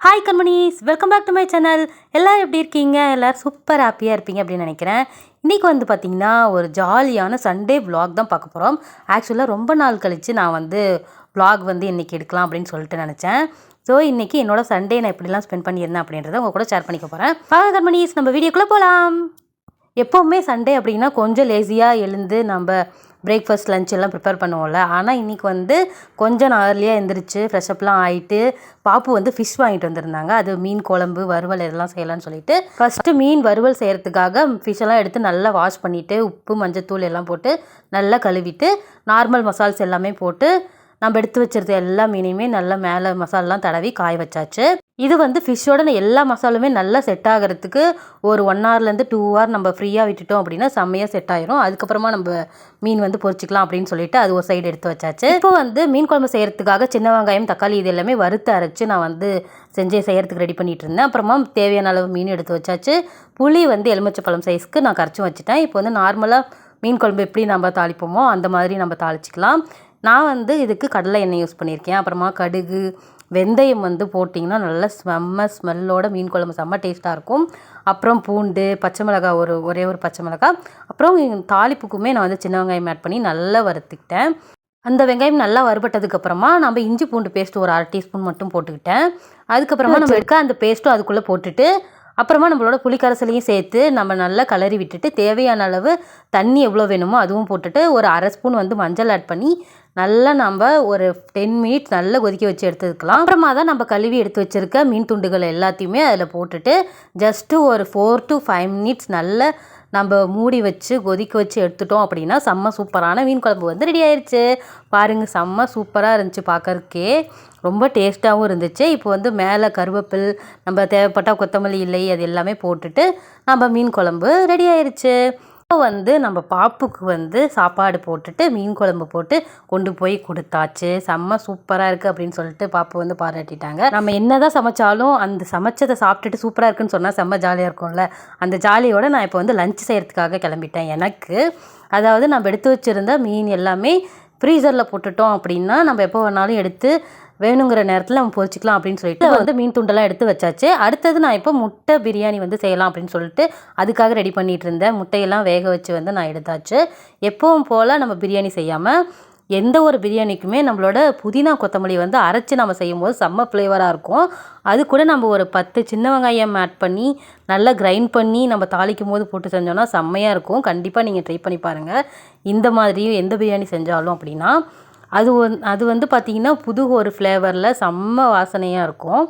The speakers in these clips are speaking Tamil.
ஹாய் கண்மணிஸ், welcome back to my channel. எல்லோரும் எப்படி இருக்கீங்க? எல்லோரும் சூப்பர் ஹாப்பியாக இருப்பீங்க அப்படின்னு நினைக்கிறேன். இன்றைக்கி வந்து பார்த்திங்கன்னா ஒரு ஜாலியான சண்டே விலாக் தான் பார்க்க போகிறோம். ஆக்சுவலாக ரொம்ப நாள் கழித்து நான் வந்து விலாக் வந்து இன்றைக்கி எடுக்கலாம் அப்படின்னு சொல்லிட்டு நினச்சேன். ஸோ இன்றைக்கி என்னோடய சண்டே நான் எப்படிலாம் ஸ்பெண்ட் பண்ணியிருந்தேன் அப்படின்றத உங்கள் கூட ஷேர் பண்ணிக்க போகிறேன். வாங்க கண்மணிஸ், நம்ம வீடியோக்குள்ளே போகலாம். எப்போவுமே சண்டே அப்படின்னா கொஞ்சம் லேசியாக எழுந்து நம்ம பிரேக்ஃபாஸ்ட் லஞ்ச் எல்லாம் ப்ரிப்பேர் பண்ணுவோம்ல. ஆனால் இன்றைக்கி வந்து கொஞ்சம் நான் ஏர்லியாக எழுந்திரிச்சு ஃப்ரெஷ்அப்லாம் ஆகிட்டு பாப்பு வந்து ஃபிஷ் வாங்கிட்டு வந்திருந்தாங்க. அது மீன் குழம்பு வறுவல் இதெல்லாம் செய்யலாம்னு சொல்லிட்டு ஃபஸ்ட்டு மீன் வறுவல் செய்கிறதுக்காக ஃபிஷ்ஷெல்லாம் எடுத்து நல்லா வாஷ் பண்ணிவிட்டு உப்பு மஞ்சத்தூள் எல்லாம் போட்டு நல்லா கழுவிட்டு நார்மல் மசால்ஸ் எல்லாமே போட்டு நம்ம எடுத்து வச்சுருது எல்லா மீனையுமே நல்லா மேலே மசாலெலாம் தடவி காய வச்சாச்சு. இது வந்து ஃபிஷ்ஷோட எல்லா மசாலுமே நல்லா செட் ஆகிறதுக்கு ஒரு 1 ஹவர்லேருந்து 2 ஹவர் நம்ம ஃப்ரீயாக விட்டுட்டோம் அப்படின்னா செம்மையாக செட் ஆயிரும். அதுக்கப்புறமா நம்ம மீன் வந்து பொரிச்சிக்கலாம் அப்படின்னு சொல்லிட்டு அது ஒரு சைடு எடுத்து வச்சாச்சு. இப்போ வந்து மீன் குழம்பு செய்கிறதுக்காக சின்ன வெங்காயம் தக்காளி இது எல்லாமே வறுத்து அரைச்சி நான் வந்து செய்கிறதுக்கு ரெடி பண்ணிகிட்டு இருந்தேன். அப்புறமா தேவையான அளவு மீன் எடுத்து வச்சாச்சு. புளி வந்து எலுமிச்சப்பழம் சைஸ்க்கு நான் கரைச்சி வச்சுட்டேன். இப்போ வந்து நார்மலாக மீன் குழம்பு எப்படி நம்ம தாளிப்போமோ அந்த மாதிரி நம்ம தாளிச்சிக்கலாம். நான் வந்து இதுக்கு கடலை எண்ணெய் யூஸ் பண்ணியிருக்கேன். அப்புறமா கடுகு வெந்தயம் வந்து போட்டிங்கன்னா நல்லா ஸ்மெல்லோட மீன் குழம்பு செம்ம டேஸ்ட்டாக இருக்கும். அப்புறம் பூண்டு பச்சை மிளகாய் ஒரே ஒரு பச்சை மிளகாய், அப்புறம் தாளிப்புக்குமே நான் வந்து சின்ன வெங்காயம் ஆட் பண்ணி நல்லா வறுத்துக்கிட்டேன். அந்த வெங்காயம் நல்லா வறுபட்டதுக்கப்புறமா நம்ம இஞ்சி பூண்டு பேஸ்ட்டு ஒரு 1/2 டீஸ்பூன் மட்டும் போட்டுக்கிட்டேன். அதுக்கப்புறமா நம்ம எடுக்க அந்த பேஸ்ட்டும் அதுக்குள்ளே போட்டுட்டு அப்புறமா நம்மளோட புளிக்கரைசலையும் சேர்த்து நம்ம நல்லா கலரி விட்டுட்டு தேவையான அளவு தண்ணி எவ்வளோ வேணுமோ அதுவும் போட்டுட்டு ஒரு 1/2 ஸ்பூன் வந்து மஞ்சள் ஆட் பண்ணி நல்லா நம்ம ஒரு 10 மினிட்ஸ் நல்லா கொதிக்க வச்சு எடுத்துக்கலாம். அப்புறமா தான் நம்ம கழுவி எடுத்து வச்சுருக்க மீன் துண்டுகள் எல்லாத்தையுமே அதில் போட்டுட்டு ஜஸ்ட்டு ஒரு 4 to 5 மினிட்ஸ் நல்லா நம்ம மூடி வச்சு கொதிக்க வச்சு எடுத்துட்டோம் அப்படின்னா செம்ம சூப்பரான மீன் குழம்பு வந்து ரெடி ஆயிடுச்சு. பாருங்கள், செம்ம சூப்பராக இருந்துச்சு, பார்க்கறதுக்கே ரொம்ப டேஸ்ட்டாகவும் இருந்துச்சு. இப்போ வந்து மேலே கருவேப்பில் நம்ம தேவைப்பட்டால் கொத்தமல்லி இலை அது எல்லாமே போட்டுட்டு நம்ம மீன் குழம்பு ரெடி ஆயிடுச்சு. இப்போ வந்து நம்ம பாப்புக்கு வந்து சாப்பாடு போட்டுட்டு மீன் குழம்பு போட்டு கொண்டு போய் கொடுத்தாச்சு. செம்ம சூப்பராக இருக்குது அப்படின்னு சொல்லிட்டு பாப்பு வந்து பாராட்டிட்டாங்க. நம்ம என்ன தான் சமைச்சாலும் அந்த சமைச்சதை சாப்பிட்டுட்டு சூப்பராக இருக்குன்னு சொன்னால் செம்ம ஜாலியாக இருக்கும்ல. அந்த ஜாலியோடு நான் இப்போ வந்து லஞ்ச் செய்கிறதுக்காக கிளம்பிட்டேன். எனக்கு அதாவது நம்ம எடுத்து வச்சுருந்த மீன் எல்லாமே ஃப்ரீசரில் போட்டுட்டோம் அப்படின்னா நம்ம எப்போ வேணாலும் எடுத்து வேணுங்கிற நேரத்தில் நம்ம பொரிச்சிக்கலாம் அப்படின்னு சொல்லிட்டு வந்து மீன் துண்டெல்லாம் எடுத்து வச்சாச்சு. அடுத்தது நான் இப்போ முட்டை பிரியாணி வந்து செய்யலாம் அப்படின்னு சொல்லிட்டு அதுக்காக ரெடி பண்ணிகிட்டு இருந்தேன். முட்டையெல்லாம் வேக வச்சு வந்து நான் எடுத்தாச்சு. எப்பவும் போல் நம்ம பிரியாணி செய்யாமல் எந்த ஒரு பிரியாணிக்குமே நம்மளோட புதினா கொத்தமல்லி வந்து அரைச்சி நம்ம செய்யும் போது செம்ம ஃப்ளேவராக இருக்கும். அது கூட நம்ம ஒரு 10 சின்ன வெங்காயம் ஆட் பண்ணி நல்லா கிரைண்ட் பண்ணி நம்ம தாளிக்கும் போது போட்டு செஞ்சோன்னா செம்மையாக இருக்கும். கண்டிப்பாக நீங்கள் ட்ரை பண்ணி பாருங்கள். இந்த மாதிரியும் எந்த பிரியாணி செஞ்சாலும் அப்படின்னா அது வந்து பார்த்திங்கன்னா புது ஒரு ஃப்ளேவரில் செம்ம வாசனையாக இருக்கும்.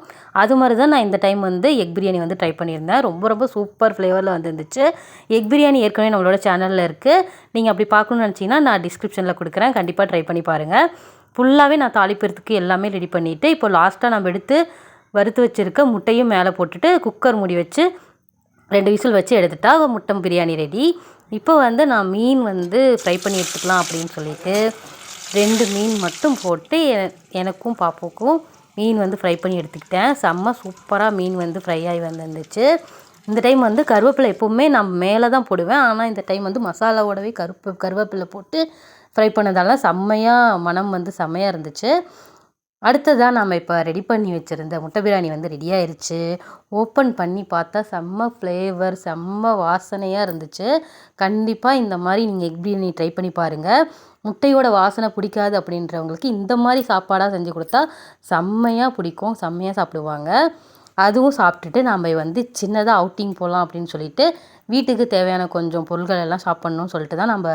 அது மாதிரி தான் நான் இந்த டைம் வந்து எக் பிரியாணி வந்து ட்ரை பண்ணியிருந்தேன். ரொம்ப ரொம்ப சூப்பர் ஃப்ளேவரில் வந்துருந்துச்சு. எக் பிரியாணி ஏற்கனவே நம்மளோட சேனலில் இருக்குது. நீங்கள் அப்படி பார்க்கணுன்னு நினச்சிங்கன்னா நான் டிஸ்கிரிப்ஷனில் கொடுக்குறேன். கண்டிப்பாக ட்ரை பண்ணி பாருங்கள். ஃபுல்லாகவே நான் தாளிப்பறதுக்கு எல்லாமே ரெடி பண்ணிவிட்டு இப்போ லாஸ்ட்டாக நம்ம எடுத்து வறுத்து வச்சுருக்க முட்டையும் மேலே போட்டுட்டு குக்கர் மூடி வச்சு 2 விசில் வச்சு எடுத்துட்டா முட்டை பிரியாணி ரெடி. இப்போ வந்து நான் மீன் வந்து ஃப்ரை பண்ணி எடுத்துக்கலாம் அப்படின்னு சொல்லிட்டு 2 மீன் மட்டும் போட்டு எனக்கும் பாப்புக்கும் மீன் வந்து ஃப்ரை பண்ணி எடுத்துக்கிட்டேன். செம்ம சூப்பராக மீன் வந்து ஃப்ரை ஆகி வந்துருந்துச்சு. இந்த டைம் வந்து கருவேப்பிலை எப்போவுமே நான் மேலே தான் போடுவேன். ஆனால் இந்த டைம் வந்து மசாலாவோடவே கருவேப்பிலை போட்டு ஃப்ரை பண்ணதால செம்மையாக மனம் வந்து செம்மையாக இருந்துச்சு. அடுத்ததாக நம்ம இப்போ ரெடி பண்ணி வச்சுருந்த முட்டை பிரியாணி வந்து ரெடி ஆயிடுச்சு. ஓப்பன் பண்ணி பார்த்தா செம்ம ஃப்ளேவர் செம்ம வாசனையாக இருந்துச்சு. கண்டிப்பாக இந்த மாதிரி நீங்கள் எக் பிரியாணி ட்ரை பண்ணி பாருங்கள். முட்டையோட வாசனை பிடிக்காது அப்படின்றவங்களுக்கு இந்த மாதிரி சாப்பாடாக செஞ்சு கொடுத்தா செம்மையாக பிடிக்கும், செம்மையாக சாப்பிடுவாங்க. அதுவும் சாப்பிட்டுட்டு நம்ம வந்து சின்னதாக அவுட்டிங் போகலாம் அப்படின்னு சொல்லிட்டு வீட்டுக்கு தேவையான கொஞ்சம் பொருட்கள் எல்லாம் ஷாப் பண்ணணும்னு சொல்லிட்டு தான் நம்ம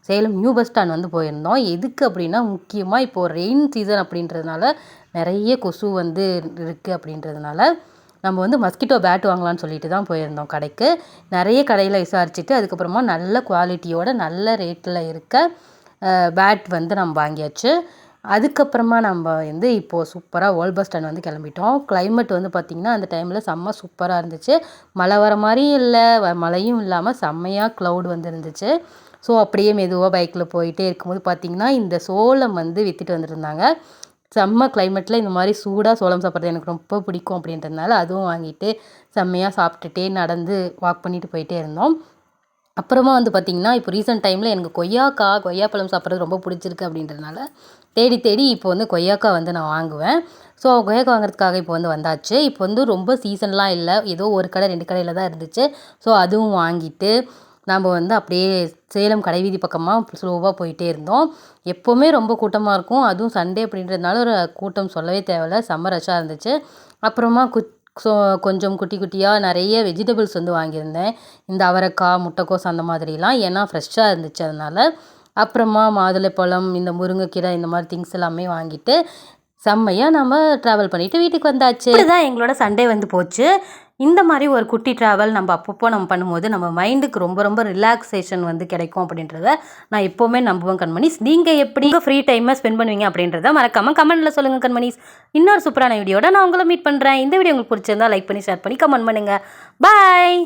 சேலம் நியூ பஸ் ஸ்டாண்ட் வந்து போயிருந்தோம். எதுக்கு அப்படின்னா முக்கியமாக இப்போது ரெயின் சீசன் அப்படின்றதுனால நிறைய கொசு வந்து இருக்குது அப்படின்றதுனால நம்ம வந்து மஸ்கிட்டோ பேட் வாங்கலாம்னு சொல்லிட்டு தான் போயிருந்தோம் கடைக்கு. நிறைய கடையில் விசாரிச்சுட்டு அதுக்கப்புறமா நல்ல குவாலிட்டியோட நல்ல ரேட்டில் இருக்க பேட் வந்து நம்ம வாங்கியாச்சு. அதுக்கப்புறமா நம்ம வந்து இப்போது சூப்பராக ஓல்ட் பஸ் ஸ்டாண்ட் வந்து கிளம்பிட்டோம். கிளைமேட் வந்து பார்த்திங்கன்னா அந்த டைமில் செம்ம சூப்பராக இருந்துச்சு. மழை வர மாதிரியும் இல்லை, மழையும் இல்லாமல் செம்மையாக க்ளவுட் வந்து இருந்துச்சு. ஸோ அப்படியே மெதுவாக பைக்கில் போயிட்டே இருக்கும்போது பார்த்திங்கன்னா இந்த சோளம் வந்து விற்றுட்டு வந்துருந்தாங்க. செம்ம கிளைமேட்டில் இந்த மாதிரி சூடாக சோளம் சாப்பிட்றது எனக்கு ரொம்ப பிடிக்கும் அப்படின்றதுனால அதுவும் வாங்கிட்டு செம்மையாக சாப்பிட்டுட்டே நடந்து வாக் பண்ணிட்டு போயிட்டே இருந்தோம். அப்புறமா வந்து பார்த்திங்கன்னா இப்போ ரீசெண்ட் டைமில் எனக்கு கொய்யாப்பழம் சாப்பிட்றது ரொம்ப பிடிச்சிருக்கு அப்படின்றதுனால தேடி இப்போ வந்து கொய்யாக்காய் வந்து நான் வாங்குவேன். ஸோ கேக் வாங்குறதுக்காக இப்போ வந்து வந்தாச்சு. இப்போ வந்து ரொம்ப சீசன்லாம் இல்லை, ஏதோ ஒரு கடை 2 கடையில் தான் இருந்துச்சு. ஸோ அதுவும் வாங்கிட்டு நம்ம வந்து அப்படியே சேலம் கடைவீதி பக்கமாக ஸ்லோவாக போயிட்டே இருந்தோம். எப்போவுமே ரொம்ப கூட்டமாக இருக்கும், அதுவும் சண்டே அப்படின்றதுனால ஒரு கூட்டம் சொல்லவே தேவையில்ல, செம்ம ரஷ்ஷாக இருந்துச்சு. அப்புறமா ஸோ கொஞ்சம் குட்டி குட்டியாக நிறைய வெஜிடபிள்ஸ் வந்து வாங்கியிருந்தேன், இந்த அவரைக்காய், முட்டைக்கோஸ் அந்த மாதிரிலாம், ஏன்னா ஃப்ரெஷ்ஷாக இருந்துச்சு அதனால். அப்புறமா மாதுளைப்பழம், இந்த முருங்கைக்கீரை, இந்த மாதிரி திங்ஸ் எல்லாமே வாங்கிட்டு செம்மையாக நம்ம ட்ராவல் பண்ணிவிட்டு வீட்டுக்கு வந்தாச்சு. இதுதான் எங்களோட சண்டே வந்து போச்சு. இந்த மாதிரி ஒரு குட்டி ட்ராவல் நம்ம அப்பப்போ நம்ம பண்ணும்போது நம்ம மைண்டுக்கு ரொம்ப ரொம்ப ரிலாக்ஸேஷன் வந்து கிடைக்கும் அப்படின்றத நான் எப்போவுமே நம்புவேன் கண்மணிஸ். நீங்கள் எப்படி ஃப்ரீ டைமை ஸ்பெண்ட் பண்ணுவீங்க அப்படின்றத மறக்காமல் கமெண்ட்டில் சொல்லுங்கள் கண்மணிஸ். இன்னொரு சூப்பரான வீடியோட நான் உங்களை மீட் பண்ணுறேன். இந்த வீடியோ உங்களுக்கு பிடிச்சிருந்தா லைக் பண்ணி ஷேர் பண்ணி கமெண்ட் பண்ணுங்கள். பாய்.